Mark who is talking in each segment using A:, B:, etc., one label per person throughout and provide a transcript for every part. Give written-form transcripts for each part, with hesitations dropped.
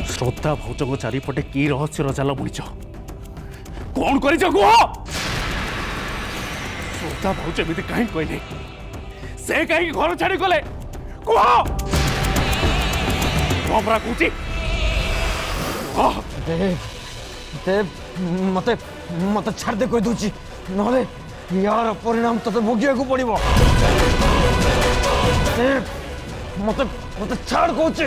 A: श्रद्धा भौज चारिपटे कि रहस्य जाल बुणीच कौन कर श्रद्धा भौज एमती कहीं कहले से कहीं घर छाड़ी गले कह कौची
B: मते मते छाड़ दे कह दूची नहले यार परिणाम तते भोगिया को पड़िबो मते मते छाड़ कहूची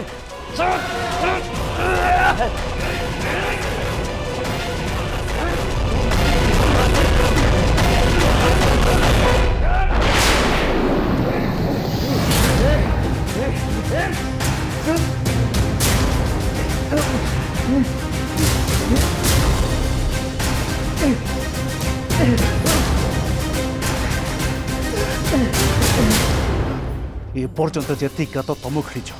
A: ए पर्यंत जेतिका तो तुम खेच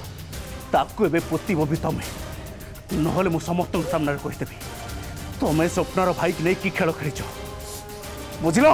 A: ताकू एबे पोतीब भी तमें नहले मु समस्त सामने कहीदेवी तुम्हें स्वप्नार भाई की नहीं कि खेल खेच बुझल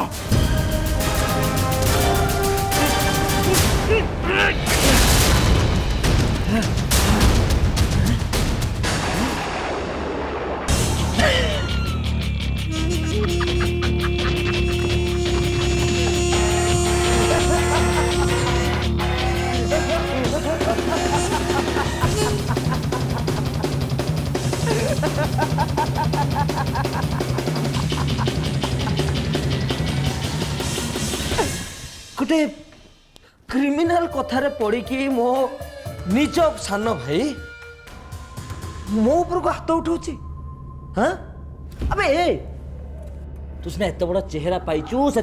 B: गोटे क्रिमिनाल कथारे पड़ी कि मो निज सान भाई मो ऊपर को हाथ उठाऊची हाँ अबे तू सीना एत बड़ा चेहरा पाइचु से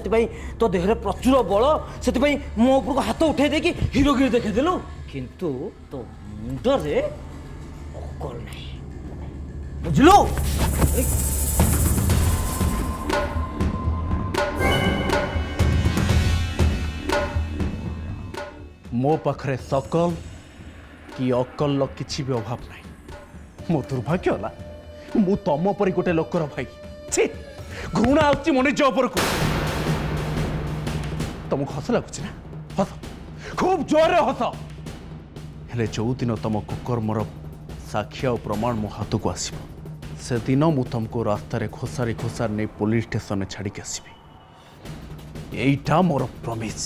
B: तो देहरे प्रचुर बल से मो ऊपर को हाथ उठे देकी हिरोगिरी देखेदेलु किंतु तो मुंडरे अकल नहीं बुझलु
A: मो पाखरे सकल कि अकल किसी भी अभाव नहीं मो दुर्भाग्य होला मु तम परी गोटे लोकर भाई छी घृणा आउची मो निज उपर को तुमको हस लगुच ना हस खूब जोरे हस हेले जो दिन तुम कुकर्मर साक्षी और प्रमाण मो हाथ को आसब से दिन मु तुमको रास्तार खोसारी खोसार नहीं पुलिस स्टेशन छाड़ी आसबि एटा मोर प्रमिस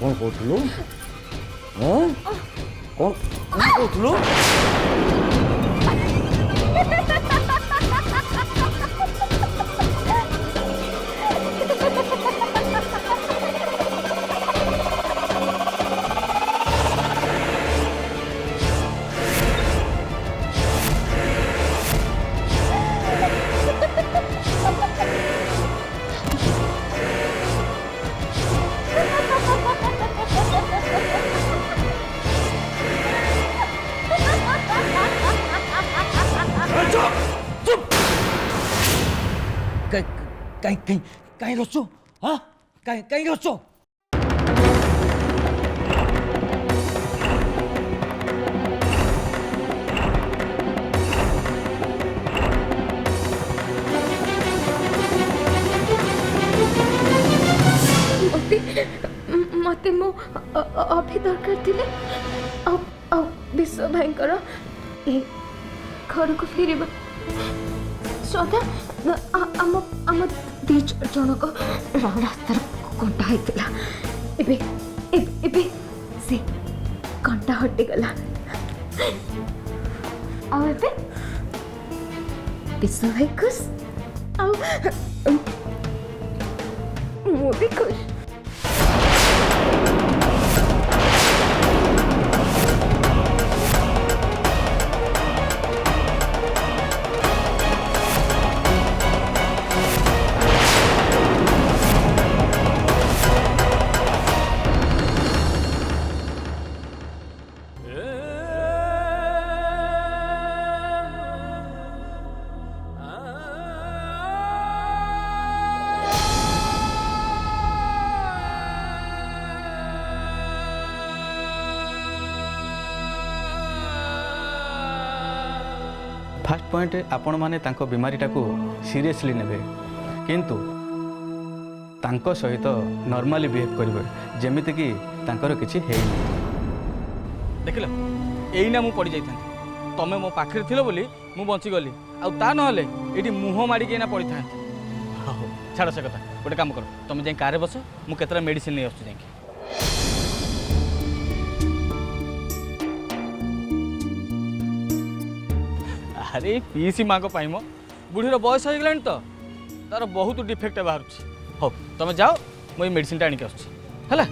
B: कौन कहतलु हाँ कौन कहतलु कहीं रोचो हाँ कहीं रोचो
C: मते मो अभी दरकार थिले विश्व भयंकर ए घर को फेरिबा श्रद्धा आम आम दी जनक रास्तार कंटा होता एबे एबे से कंटा हटिगला आ एबे विश्व भाई खुश ମୁଁ ବି ଖୁସି।
D: फास्ट पॉइंट आपण माने तांको बीमारीटा को सीरियसली नेबे किंतु तांको सहित नॉर्मली बिहेव करिवे जेमिति कि तांकर किछि हेइनी।
E: देखिल एइना मु पड़ी जाइथांती तमे मो पाखरे थिलो बोली मु बंची गली आ ता नहले एठी मुह मारी के ना पड़ी थांती। छाड़ से कथा गोटे काम कर तमे जाई कार बस मु केतरा मेडिसिन नै आछी जाई। अरे पीसी माँ को पाइम बुढ़ीर बयस हो गलानी तो तार बहुत डिफेक्ट बाहर हो तुम जाओ मुझे मेडिसिन आनिक आसला।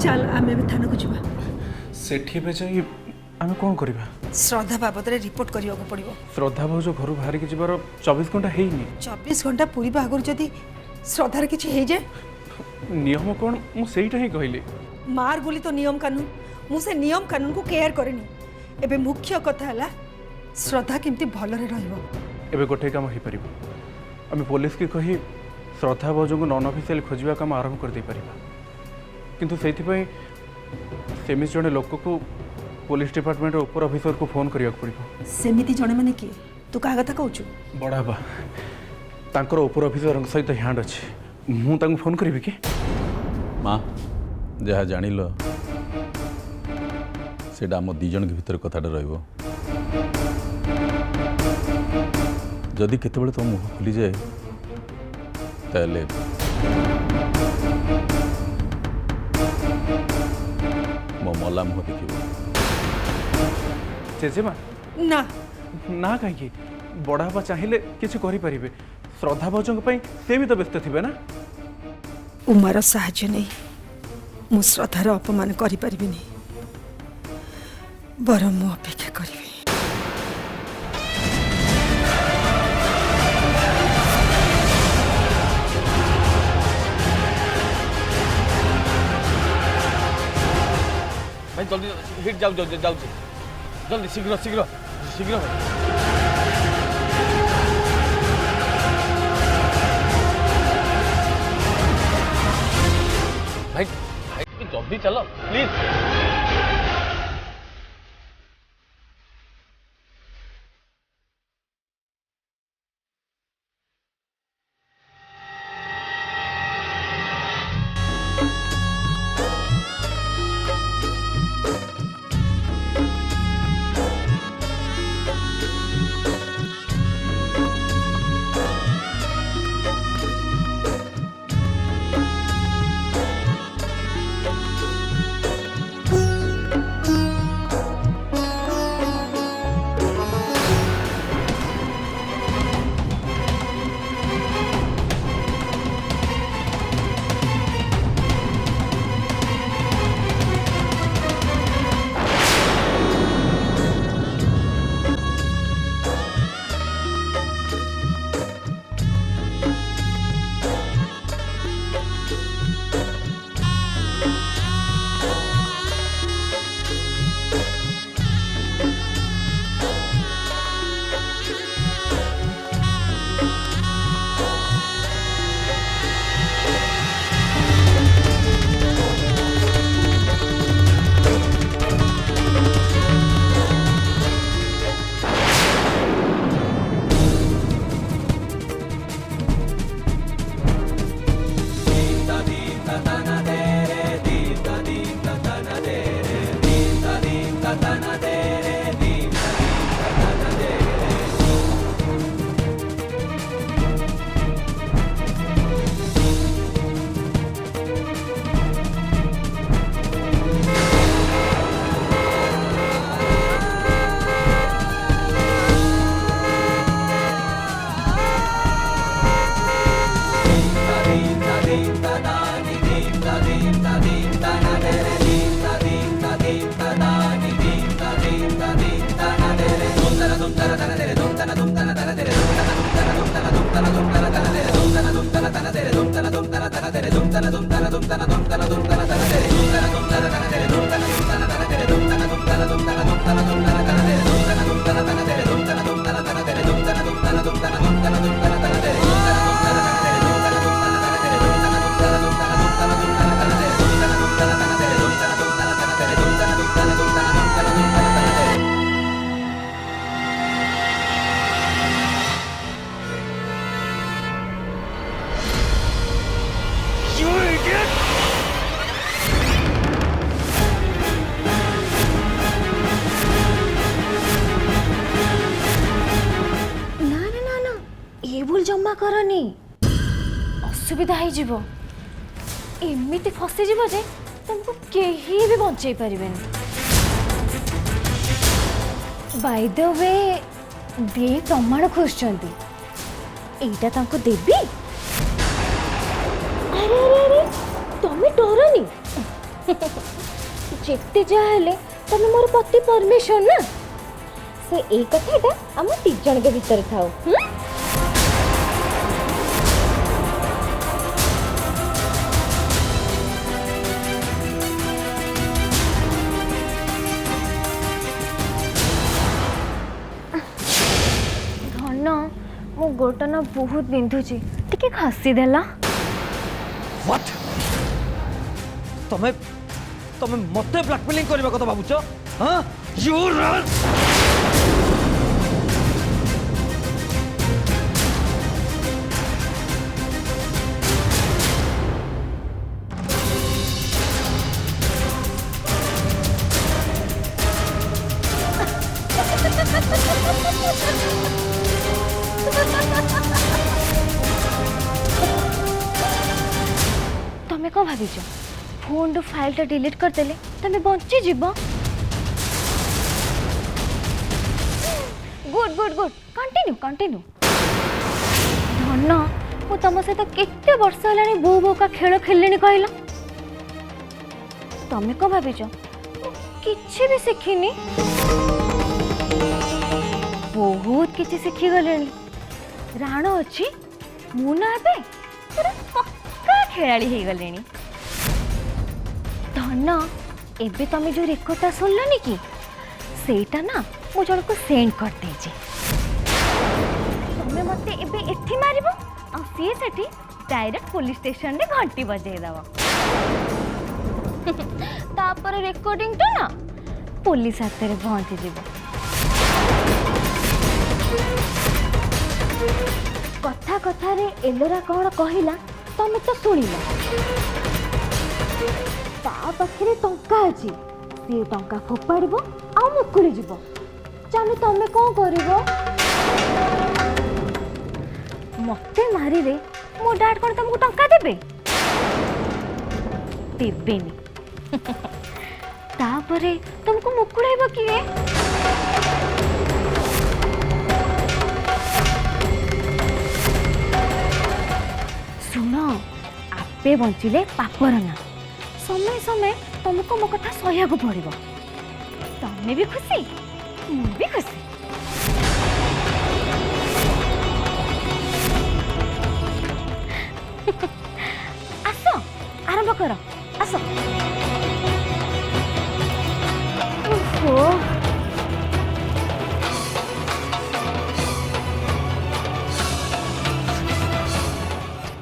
F: चल आम थाना को जावा
G: सेठी जाई आम कौन करवा
F: श्रद्धा बाबद रिपोर्ट करने को पड़ो।
G: श्रद्धा भाज घर बाहर की जबार 24 घंटा हैनी
F: 24 घंटा पूर्व आगर जदि श्रद्धार किसी हो जाए
G: नियम कौन मुझे ही कहली
F: मार बोली तो नियम कानून मुझे नियम कानून को केयर करेनी। एबे मुख्य कथा है श्रद्धा केमती भलरे रहिबो।
G: एबे गोटे काम हो पार आम पुलिस की कही श्रद्धा भाज को नन ऑफिशियल खोजा काम आरंभ कर दे पारिबा किंतु सेमिस जड़े लोक को पुलिस डिपार्टमेंट ऊपर ऑफिसर को फोन करिया पड़ो।
F: सेमिति जने माने किए तू क्या कथा कहूँ
G: बड़ाबा तांकर ऊपर ऑफिसर सहित हैंड अच्छे मुझे फोन करी कि
H: माँ जहाँ जानिल से आम दी जन के भीतर कथाटा रहिबो। जदि केतेबेले तो मुह खुली जाए ताले मो मला मुह देखिबो।
G: जेजेमा
F: ना
G: ना कहीं बड़ाबा चाहिए किसी करें श्रद्धा भाजों से भी तो व्यस्त थे ना।
F: उमार साहाय्य नहीं मु श्रद्धार अपमान करि परिबिनी बरम मु अपेक्षा करिबी।
E: भाई जल्दी हिट जाऊ जाऊ जाऊ जल्दी शीघ्र शीघ्र शीघ्र भाई भाई जल्दी चलो प्लीज।
C: ना ना ना ना ये भूल जम्मा करनी असुविधा हो जीवो एमिति फसी जीवो जे तुमको केही भी बंचाई परिबेनी बाय द वे दे प्रमाण खोजचंती एटा तांको देबी अरे अरे अरे तमे डरनी जेते जाहले तमे मोर पति परमिशन ना से ए कथाटा हम तीन जन के भीतर थाओ धन मो गोटा ना बहुत बिंधुची टिके खासी देला
B: व्हाट तमे तमे मते ब्लैकमेलिंग करबा কথা ভাবুছো हां यू रन
C: तमे को भाविଛ फोन रो फाइल टा डिलीट कर देले तमे बंची जीवो good good good continue continue धन मु तम सहित केते वर्ष हलानी बो बो का खेल खेलनी कहला तमे को भाविछ किछि भी सिखिनी बहुत किछि सिखी गलेनी राण अछि मु ना बे पूरा पक्का खेलाड़ी हे गलेनी धन एबे तमे जो रेकर्डटा सुनलनी कि सेटा ना मु जण को सेंड कर देजे तमे मते एबे एठी मारिबो आ सी सेठी डायरेक्ट पुलिस स्टेशन रे घंटी बजे दवा तापर रेकॉर्डिंग तो ना पुलिस हाथ रे पहुंची जीवो कथा कथा रे एलोरा कौन कहिला तमे तो सुनिला ता पाखरे टंका अछि से टंका फोपाड़बो आ मुकुली जीवो चलो तमे कोन करिवो मते मारी रे मो डाड कोन तुमको टंका देबे देबेनी तापरे तुमको मुकुलाइबो किए सुनो आपे बंचिले पापर ना समय समय तुमको मो कथा सह्या को पड़िबो तमे भी खुशी मु भी खुशी आसो आरंभ करो आसो ओहो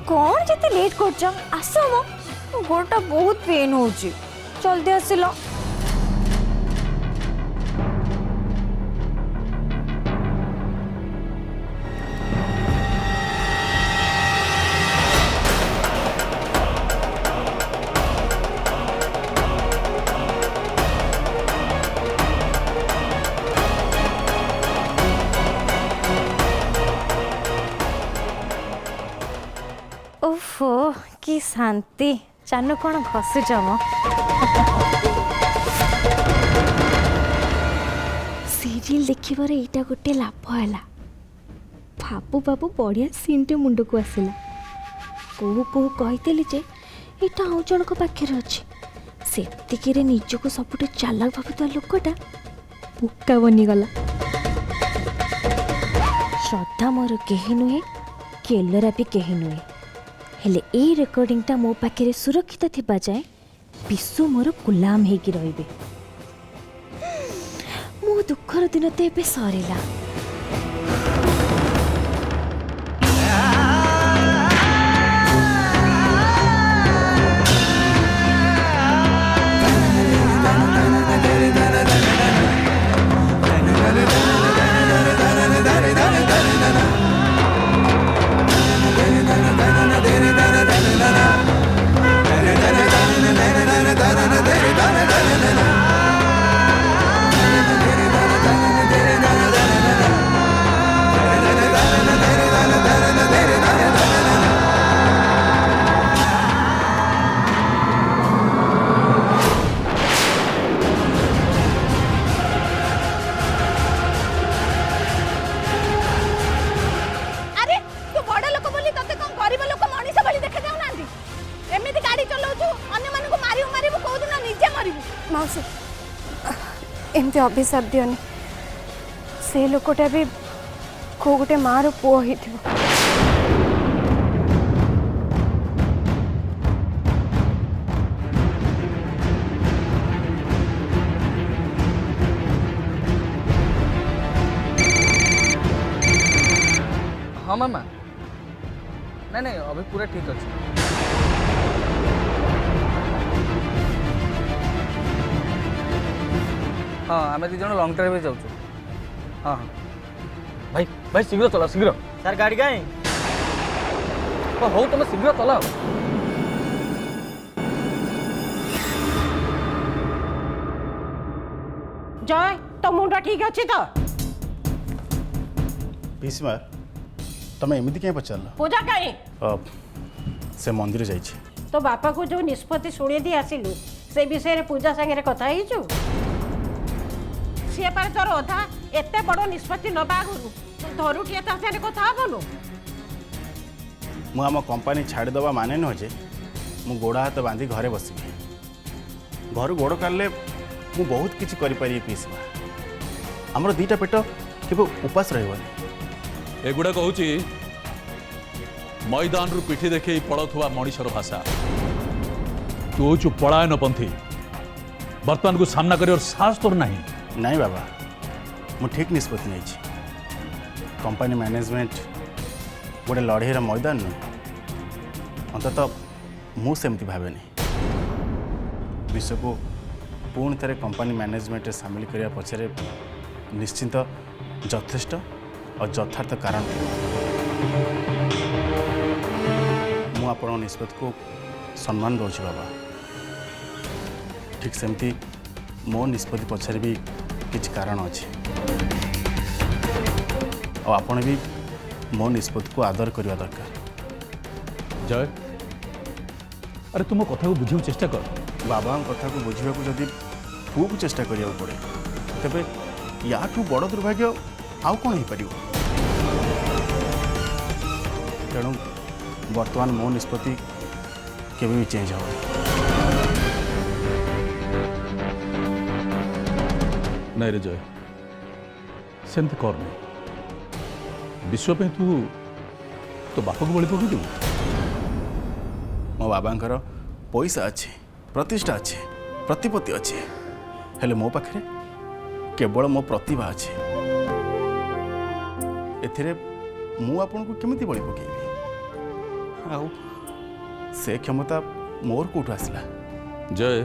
C: कौन जते लेट कर आस मो गोड़टा बहुत पेन हो जल्दी आसिल ओफो की शांति चानु कौन घसुच म सीरियल देखिबार एटा गोटे लाभ है बाबू बाबू बढ़िया सीनटे मुंड को आसला कहू कहू कहीली जे यहाँ आउ जन पाखे अच्छे से निजक सबुठ चालाक भावुता लोकटा बोका बनीगला श्रद्धा मोर केही नुहे कि एलोरा भी केही नुहे हेले ए रेकर्डिंगटा मो पाखे सुरक्षित थिबा जाए विश्व मोर गुलाम हेकी रहिबे। मो दुखर दिन तो एबे सरिला।
I: मौसी एमती अभिशाप दियोनी से लोकटा भी को गोटे मार पुओ ही थी।
E: हाँ मामा नहीं नहीं अभी पूरा ठीक अच्छे। हाँ आम दी जन लंग ड्राइव जाऊँ। हाँ हाँ भाई भाई शीघ्र चला शीघ्र।
B: सर गाड़ी कहीं
E: हो तुम शीघ्र चलाओ।
J: जय तो मुंडा ठीक अच्छी तो
A: भीष्मा तमें एमती क्या पचार
J: पूजा कहीं
A: से मंदिर जाइए
J: तो बापा को जो निष्पत्ति शुणी दी आसिलु से विषय रे पूजा संगे कथा हिचु सी पर तोर अधा एते बड़ निष्पत्ति नबा गुरु धरु के ता संगे कथा हबनु
A: मु आम कंपनी छाड़ीदवा माने नुह जे मु गोड़ा हाथ बांधी घरे बसबी घर गोड़ काले मु बहुत किसी करें पीसमा आमर दीटा पेट केवल उपास रही
H: एगुड़ा कहूँ मैदान रु पिठी देखे पड़ुवा मनीषर भाषा तू हूँ पलायनपंथी बर्तमान को सामना कर साहस तोर नहीं।
A: नहीं बाबा मु ठीक निष्पत्ति नहीं कंपनी मैनेजमेंट गोटे लड़ाईर मैदान नुह अंततः मु सेमती भावे नहीं विश्व को पुणी थे कंपनी मैनेजमेंट सामिल करने पछरे निश्चिंत यथेष्ट और यथार्थ कारण मु आपण निष्पत्ति को सम्मान दौर बाबा ठीक सेमती मो निष्पत्ति पछरे भी किसी कारण अच्छे और आपण भी मो निष्पत्ति को आदर करने दरकार।
H: जय अरे तुम कथा को बुझे चेष्टा कर
A: बाबा कथा को बुझा जदि खूब चेष्टा करिया पड़े तेबे याठू बड़ दुर्भाग्य आउ कौन हो पार तेणु वर्तमान मो निष्पत्ति केवे भी चेंज हो
H: नहीं रे जय सेमती कर नहीं विश्व पे तू तो बाप को बलि पकड़
A: मो बाबांकर पैसा अच्छे प्रतिष्ठा अच्छे प्रतिपत्ति अच्छे हेले मो पाखे केवल मो प्रतिभा अच्छे एथिरे मु आपन को केमिति बलि पकेबी आउ से क्षमता मोर कोठु आसला।
H: जय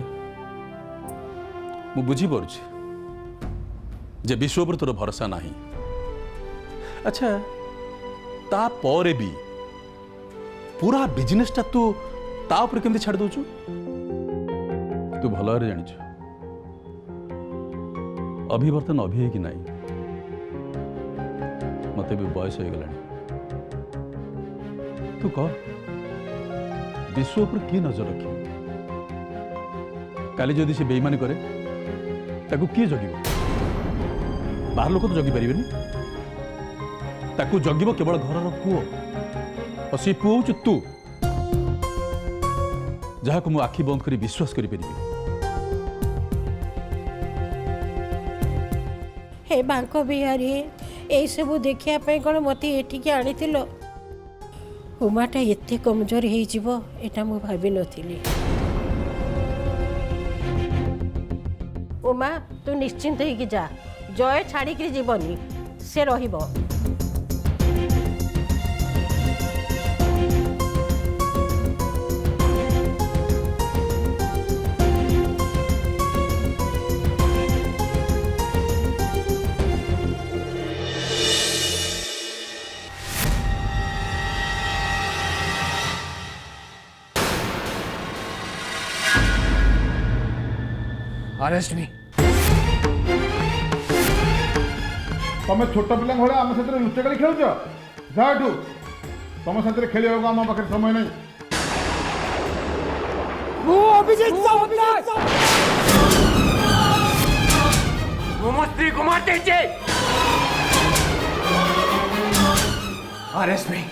H: मु बुझी पारुछि जे विश्व पर तोर भरोसा नहीं। अच्छा ता परे भी पूरा बिजनेसटा तू ता ऊपर केमती छाड़ दउछु तू भल भाव जानिछु अभिवर्तन अभी है कि नहीं मत भी बयस हो गलानी तू कह विश्व पर की नजर रख काली जदि से बेईमानी करे ताकू किए जगिब बाहर लोक तो जगी पारे ताकू जगिब केवल घर पुओ और सी पुओ हूँ तू जहाँ को मु आखि बंद कर विश्वास करी
J: हे बांको बिहारी ଏଇସବୁ ଦେଖିବା ପାଇଁ କ'ଣ ମୋତେ ଏଠିକି ଆଣିଥିଲ? ଉମାଟା ଏତେ କମଜୋର ହେଇଯିବ ଏଇଟା ମୁଁ ଭାବିନଥିଲି। ଉମା ତୁ ନିଶ୍ଚିନ୍ତ ହେଇକି ଯା, ଜୟ ଛାଡ଼ିକିରି ଯିବନି, ସେ ରହିବ।
A: अरेस्ट मी
K: तुम छोट पिला भाई आम साथ लुचकाली खेलुच जाठू तुम साथ खेल आम पाखे समय नहीं।
A: अरेस्ट मी